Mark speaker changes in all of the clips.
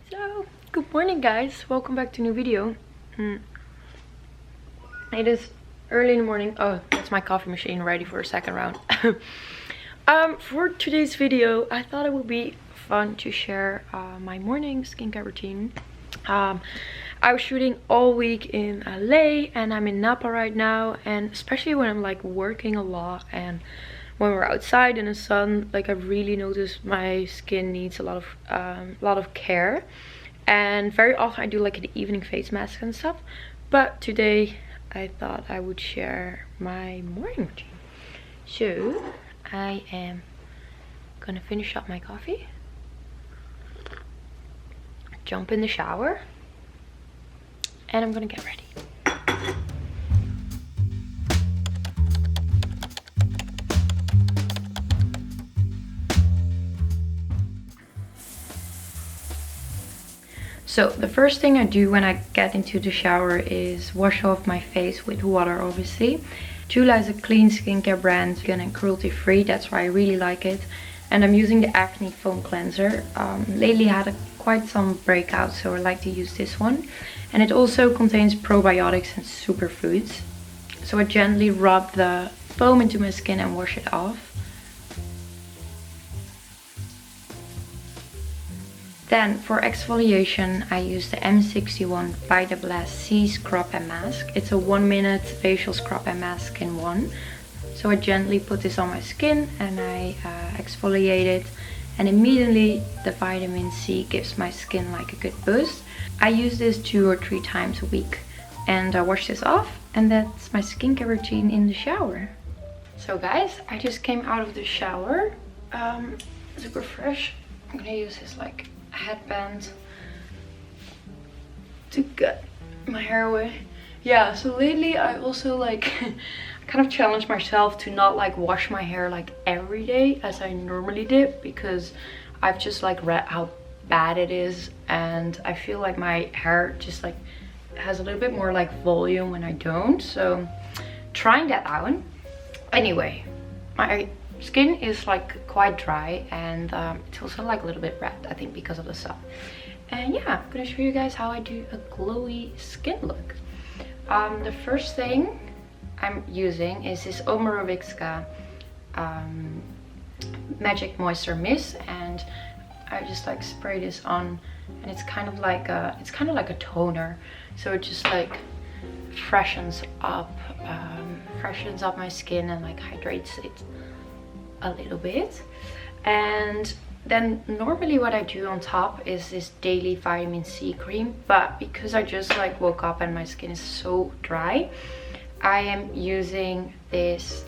Speaker 1: So, good morning guys, welcome back to a new video. It is early in the morning. Oh, that's my coffee machine ready for a second round. For today's video, I thought it would be fun to share my morning skincare routine. I was shooting all week in LA and I'm in Napa right now, and especially when I'm like working a lot and when we're outside in the sun, like I really notice my skin needs a lot of care. And very often I do like an evening face mask and stuff, but today I thought I would share my morning routine. So I am gonna finish up my coffee, jump in the shower, and I'm gonna get ready. So the first thing I do when I get into the shower is wash off my face with water, obviously. Tula is a clean skincare brand, vegan and cruelty free, that's why I really like it. And I'm using the Acne Foam Cleanser. Lately I had quite some breakouts, so I like to use this one. And it also contains probiotics and superfoods. So I gently rub the foam into my skin and wash it off. Then for exfoliation I use the M61 Vitablast C Scrub and Mask. It's a 1-minute facial scrub and mask in one. So I gently put this on my skin and I exfoliate it, and immediately the vitamin C gives my skin like a good boost. I use this 2 or 3 times a week and I wash this off, and that's my skincare routine in the shower. So guys, I just came out of the shower, super fresh. I'm gonna use this like headband to get my hair away. Yeah, so lately I also like kind of challenged myself to not like wash my hair like every day as I normally did, because I've just like read how bad it is, and I feel like my hair just like has a little bit more like volume when I don't. So trying that out. Anyway, my skin is like quite dry, and it's also like a little bit red, I think because of the sun. And yeah, I'm gonna show you guys how I do a glowy skin look. The first thing I'm using is this Omorovicka Magic Moisture Mist, and I just like spray this on, and it's kind of like a toner, so it just like freshens up my skin and like hydrates it a little bit. And then normally what I do on top is this daily vitamin C cream, but because I just like woke up and my skin is so dry, I am using this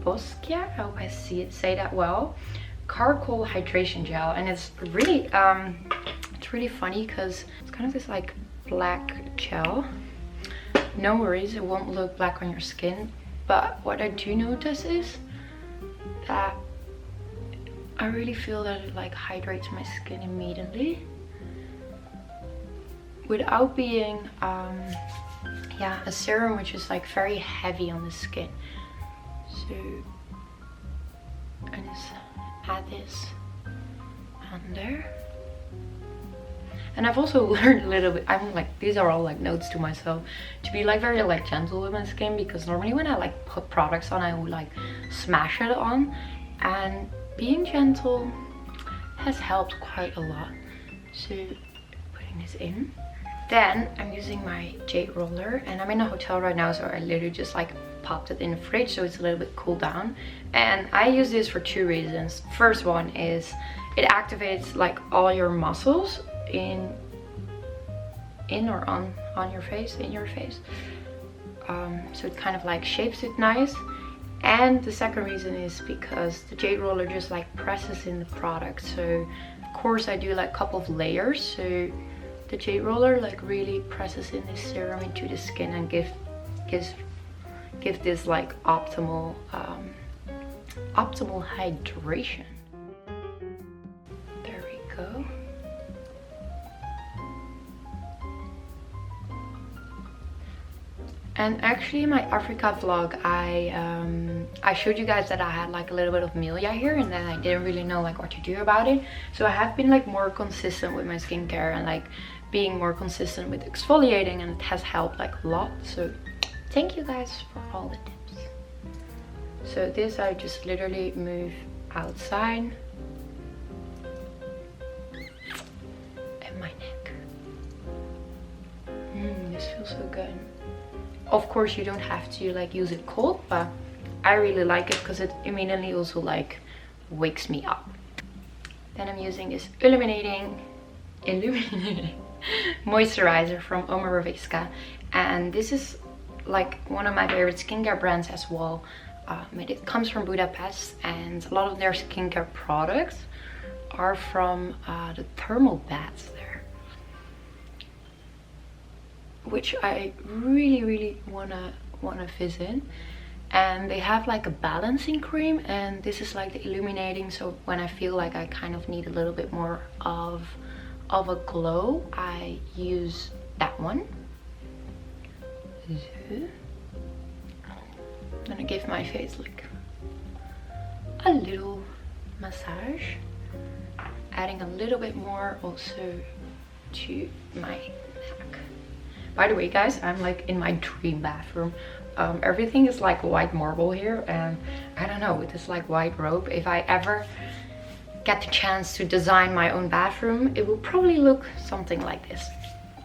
Speaker 1: Boskia, I hope I say that well, charcoal hydration gel. And it's really funny because it's kind of this like black gel. No worries, it won't look black on your skin, but what I do notice is that I really feel that it like hydrates my skin immediately without being yeah, a serum which is like very heavy on the skin. So I just add this on there. And I've also learned a little bit, I'm like, these are all like notes to myself, to be like very like gentle with my skin, because normally when I like put products on, I would like smash it on, and being gentle has helped quite a lot. So putting this in. Then I'm using my jade roller, and I'm in a hotel right now, so I literally just like popped it in the fridge so it's a little bit cooled down. And I use this for 2 reasons. First one is it activates like all your muscles in or on your face, in your face. So it kind of like shapes it nice. And the second reason is because the jade roller just like presses in the product. So of course I do like a couple of layers, so the jade roller like really presses in this serum into the skin and give this like optimal hydration. There we go. And actually in my Africa vlog, I showed you guys that I had like a little bit of milia here, and then I didn't really know like what to do about it. So I have been like more consistent with my skincare and like being more consistent with exfoliating, and it has helped like a lot. So thank you guys for all the tips. So this I just literally move outside and my neck. This feels so good. Of course you don't have to like use it cold, but I really like it because it immediately also like wakes me up. Then I'm using this illuminating moisturizer from Omorovicka, and this is like one of my favorite skincare brands as well. It comes from Budapest, and a lot of their skincare products are from the thermal baths there, which I really wanna visit. And they have like a balancing cream, and this is like the illuminating, so when I feel like I kind of need a little bit more of a glow, I use that one. I'm gonna give my face like a little massage, adding a little bit more also to my neck. By the way guys, I'm like in my dream bathroom. Everything is like white marble here, and I don't know, with this like white robe, if I ever get the chance to design my own bathroom, it will probably look something like this.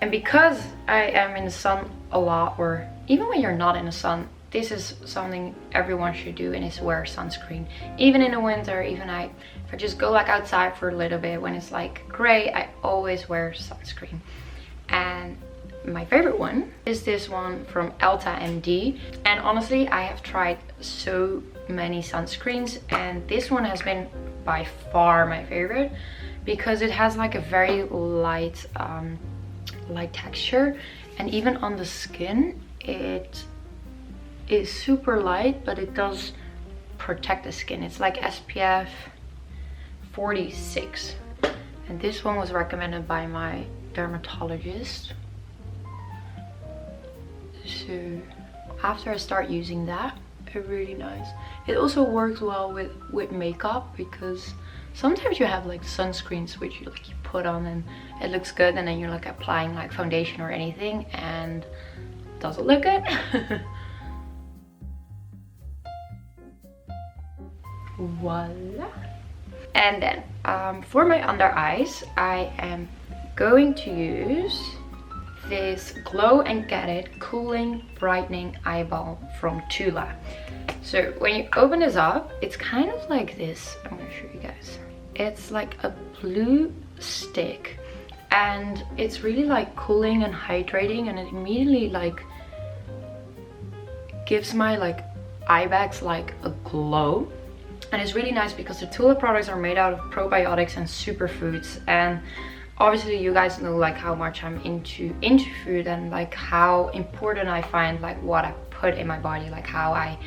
Speaker 1: And because I am in the sun a lot, or even when you're not in the sun, this is something everyone should do, and is wear sunscreen. Even in the winter, if I just go like outside for a little bit when it's like gray, I always wear sunscreen. And my favorite one is this one from Elta MD, and honestly I have tried so many sunscreens, and this one has been by far my favorite because it has like a very light texture, and even on the skin it is super light, but it does protect the skin. It's like SPF 46, and this one was recommended by my dermatologist. So after I start using that, it's really nice. It also works well with makeup, because sometimes you have like sunscreens which you put on and it looks good, and then you're like applying like foundation or anything and it doesn't look good. Voila. And then for my under eyes, I am going to use this Glow and Get It Cooling Brightening Eye Balm from Tula. So when you open this up, it's kind of like this. I'm gonna show you guys. It's like a blue stick, and it's really like cooling and hydrating, and it immediately like gives my like eye bags like a glow. And it's really nice because the Tula products are made out of probiotics and superfoods, and obviously you guys know like how much I'm into food, and like how important I find like what I put in my body, like how I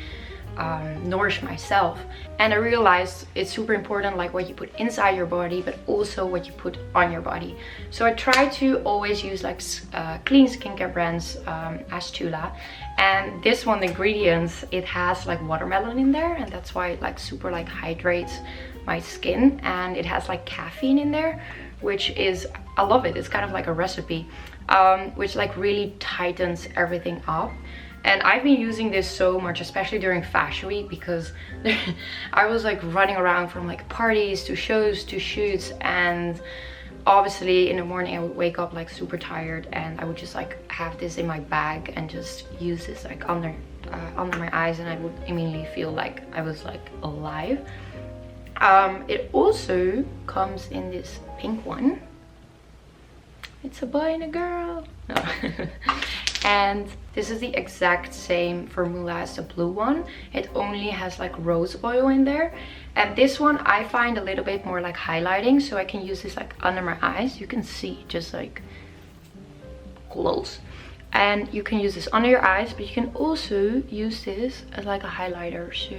Speaker 1: nourish myself. And I realized it's super important like what you put inside your body, but also what you put on your body. So I try to always use like clean skincare brands as Tula. And this one, the ingredients, it has like watermelon in there, and that's why it like super like hydrates my skin. And it has like caffeine in there, which is, I love it. It's kind of like a recipe, which like really tightens everything up. And I've been using this so much, especially during Fashion Week, because I was like running around from like parties to shows to shoots, and obviously in the morning I would wake up like super tired, and I would just like have this in my bag and just use this like under my eyes, and I would immediately feel like I was like alive. It also comes in this pink one. It's a boy and a girl. No. And this is the exact same formula as the blue one. It only has like rose oil in there. And this one I find a little bit more like highlighting, so I can use this like under my eyes. You can see just like glows. And you can use this under your eyes, but you can also use this as like a highlighter. So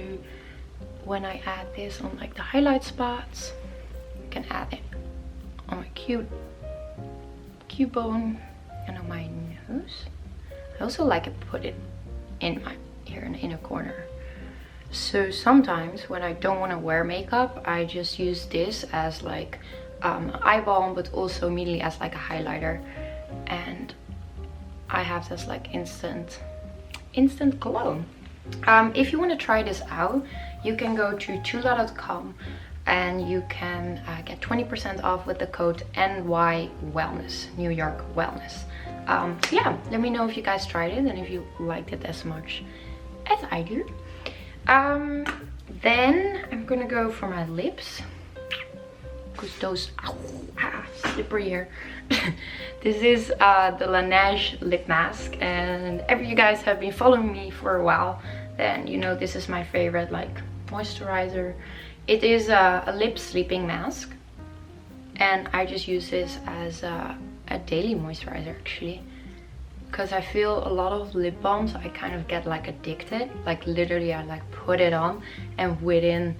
Speaker 1: when I add this on like the highlight spots, I can add it on my cute bone and on my nose. I also like to put it in my here in the inner corner. So sometimes when I don't want to wear makeup, I just use this as like eye balm, but also immediately as like a highlighter, and I have this like instant glow. If you want to try this out, you can go to tula.com and you can get 20% off with the code NY Wellness, New York Wellness. So yeah, let me know if you guys tried it and if you liked it as much as I do. Then I'm gonna go for my lips, because those slippery here. This is the Laneige lip mask, and if you guys have been following me for a while, then you know this is my favorite like moisturizer. It is a lip sleeping mask, and I just use this as a daily moisturizer actually, because I feel a lot of lip balms I kind of get like addicted. Like literally I like put it on and within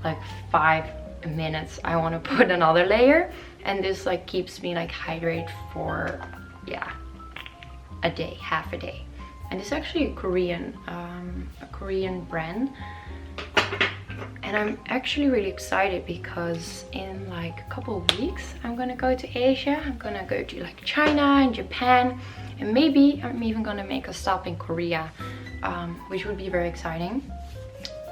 Speaker 1: like 5 minutes I want to put another layer, and this like keeps me like hydrated for a day, half a day. And it's actually a Korean brand, and I'm actually really excited because in like a couple of weeks I'm gonna go to Asia. I'm gonna go to like China and Japan, and maybe I'm even gonna make a stop in Korea, which would be very exciting.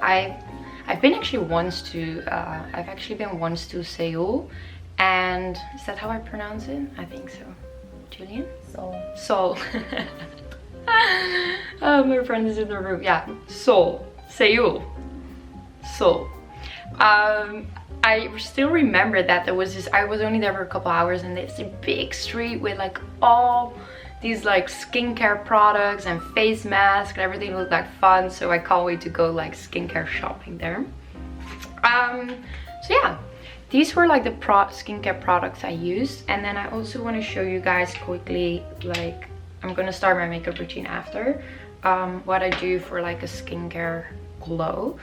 Speaker 1: I've been actually once to I've actually been once to Seoul, and is that how I pronounce it? I think so. Julian? Seoul. Oh, my friend is in the room. Yeah, Seoul. Seoul. I still remember that there was this, I was only there for a couple hours, and there's a big street with like all these like skincare products and face masks, and everything looked like fun, so I can't wait to go like skincare shopping there. So yeah, these were like the skincare products I used, and then I also want to show you guys quickly, like I'm gonna start my makeup routine after, what I do for like a skincare glow.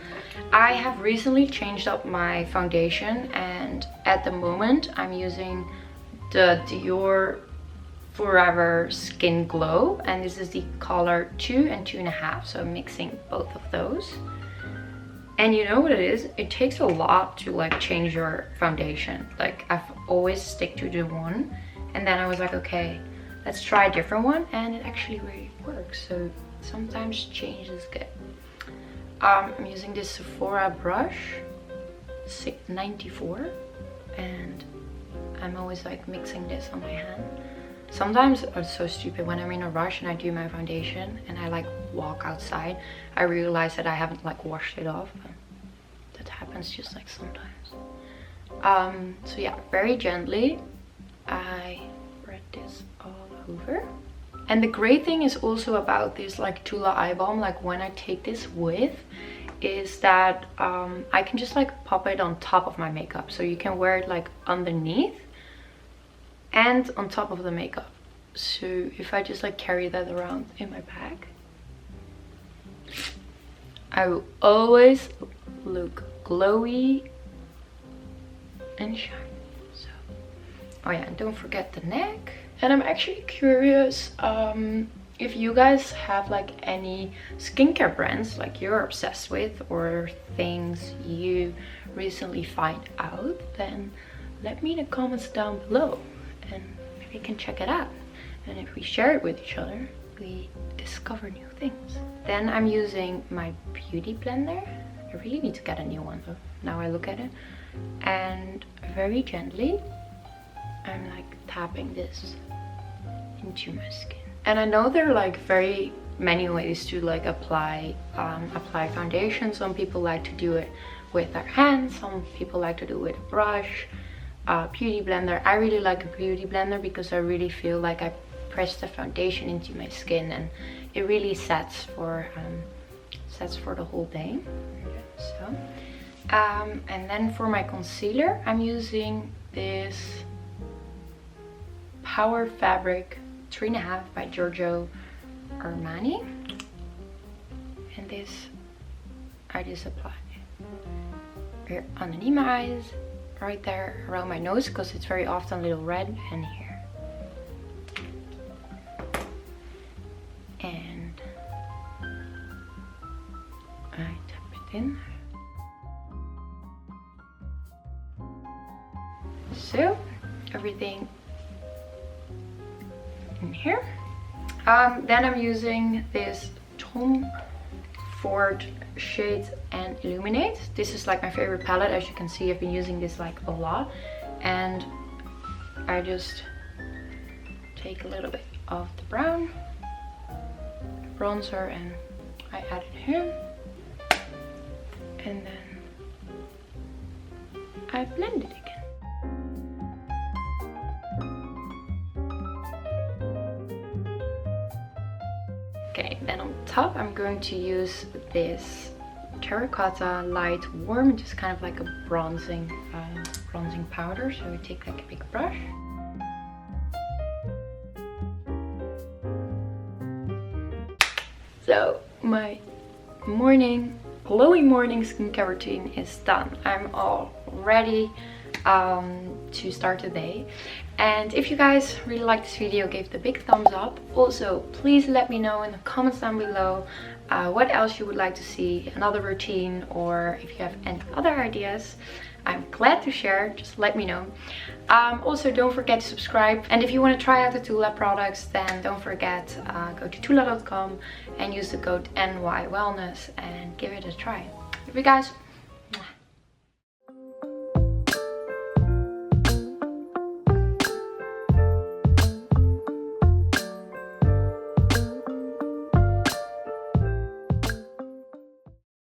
Speaker 1: I have recently changed up my foundation, and at the moment I'm using the Dior Forever Skin Glow, and this is the color 2 and 2.5, so I'm mixing both of those. And you know what it is? It takes a lot to like change your foundation. Like I've always stick to the one, and then I was like, okay, let's try a different one, and it actually really works. So sometimes change is good. I'm using this Sephora brush, 94, and I'm always like mixing this on my hand. Sometimes it's so stupid when I'm in a rush and I do my foundation and I like walk outside, I realize that I haven't like washed it off. That happens just like sometimes. So yeah, very gently I spread this all over. And the great thing is also about this like Tula eye balm, like when I take this with, is that I can just like pop it on top of my makeup. So you can wear it like underneath and on top of the makeup. So if I just like carry that around in my bag, I will always look glowy and shiny. So, oh yeah, and don't forget the neck. And I'm actually curious if you guys have like any skincare brands like you're obsessed with, or things you recently find out, then let me in the comments down below, and maybe you can check it out. And if we share it with each other, we discover new things. Then I'm using my beauty blender. I really need to get a new one though, now I look at it. And very gently, I'm like tapping this into my skin. And I know there are like very many ways to like apply foundation. Some people like to do it with their hands, some people like to do it with a brush, beauty blender. I really like a beauty blender because I really feel like I press the foundation into my skin and it really sets for the whole day. So and then for my concealer, I'm using this Power Fabric 3.5 by Giorgio Armani, and this I just apply here underneath my eyes, right there around my nose, because it's very often a little red, and here. And I tap it in. So everything in here. Then I'm using this Tom Ford Shade and Illuminate. This is like my favorite palette. As you can see, I've been using this like a lot, and I just take a little bit of the brown bronzer and I add it here, and then I blend it again. Okay, then on top I'm going to use this Terracotta Light Warm, just kind of like a bronzing powder. So we take like a big brush. So my glowy morning skincare routine is done. I'm all ready to start the day. And if you guys really like this video, give it a big thumbs up. Also, please let me know in the comments down below what else you would like to see, another routine, or if you have any other ideas. I'm glad to share, just let me know. Also, don't forget to subscribe, and if you want to try out the Tula products, then don't forget, go to tula.com and use the code NYWellness and give it a try. Love you guys.